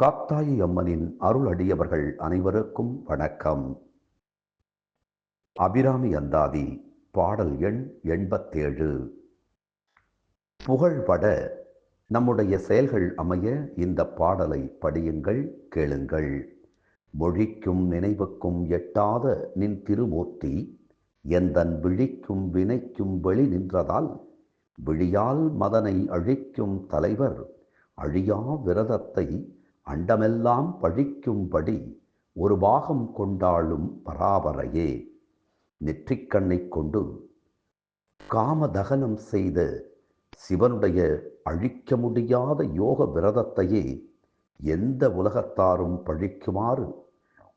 காத்தாயி அம்மனின் அருளடியவர்கள் அனைவருக்கும் வணக்கம். அபிராமி அந்தாதி பாடல் எண் 87. புகழ்பட நம்முடைய செயல்கள் அமைய இந்த பாடலை படியுங்கள், கேளுங்கள். மொழிக்கும் நினைவுக்கும் எட்டாத நின் திருமூர்த்தி எந்தன் விழிக்கும் வினைக்கும் வெளி நின்றதால் விழியால் மதனை அழிக்கும் தலைவர் அழியா விரதத்தை அண்டமெல்லாம் பழிக்கும்படி ஒரு பாகம் கொண்டாளும் பராபரையே. நெற்றிக்கண்ணைக் கொண்டு காமதகனம் செய்த சிவனுடைய அழிக்க முடியாத யோக விரதத்தையே எந்த உலகத்தாரும் பழிக்குமாறு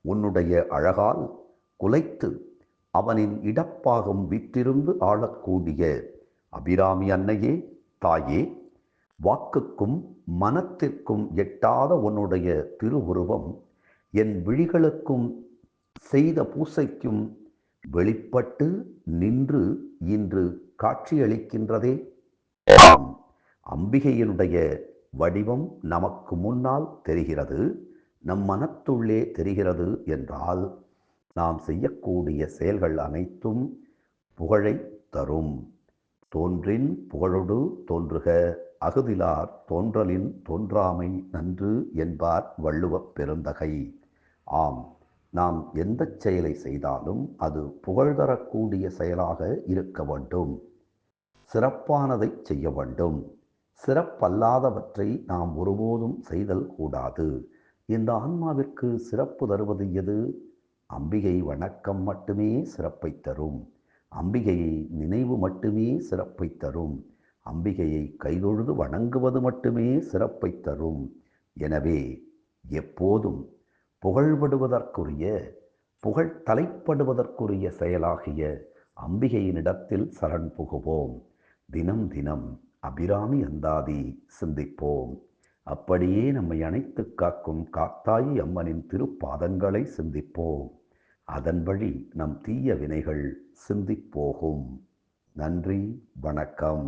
உன்னுடைய அழகால் குலைத்து அவனின் இடப்பாகம் விற்றிருந்து ஆளக்கூடிய அபிராமி அன்னையே, தாயே, வாக்குக்கும் மனத்திற்கும் எட்டாத உன்னுடைய திருவுருவம் என் விழிகளுக்கும் செய்த பூசைக்கும் வெளிப்பட்டு நின்று இன்று காட்சியளிக்கின்றதே. அம்பிகையினுடைய வடிவம் நமக்கு முன்னால் தெரிகிறது, நம் மனத்துள்ளே தெரிகிறது என்றால் நாம் செய்யக்கூடிய செயல்கள் அனைத்தும் புகழை தரும். தோன்றின் புகழொடு தோன்றுக, அகுதிலார் தோன்றலின் தோன்றாமை நன்று என்பார் வள்ளுவப் பெருந்தகை. ஆம், நாம் எந்த செயலை செய்தாலும் அது புகழ் தரக்கூடிய செயலாக இருக்க வேண்டும். சிறப்பானதை செய்ய வேண்டும். சிறப்பல்லாதவற்றை நாம் ஒருபோதும் செய்தல் கூடாது. இந்த ஆன்மாவிற்கு சிறப்பு தருவது எது? அம்பிகை வணக்கம் மட்டுமே சிறப்பை தரும். அம்பிகையை நினைவு மட்டுமே சிறப்பை தரும். அம்பிகையை கைதொழுது வணங்குவது மட்டுமே சிறப்பை தரும். எனவே எப்போதும் புகழ்படுவதற்குரிய, புகழ் தலைப்படுவதற்குரிய செயலாகிய அம்பிகையினிடத்தில் சரண் புகுவோம். தினம் தினம் அபிராமி அந்தாதி சிந்திப்போம். அப்படியே நம்மை அணைத்து காக்கும் காத்தாயி அம்மனின் திருப்பாதங்களை சிந்திப்போம். அதன் வழி நம் தீய வினைகள் சிந்திப்போகும். நன்றி, வணக்கம்.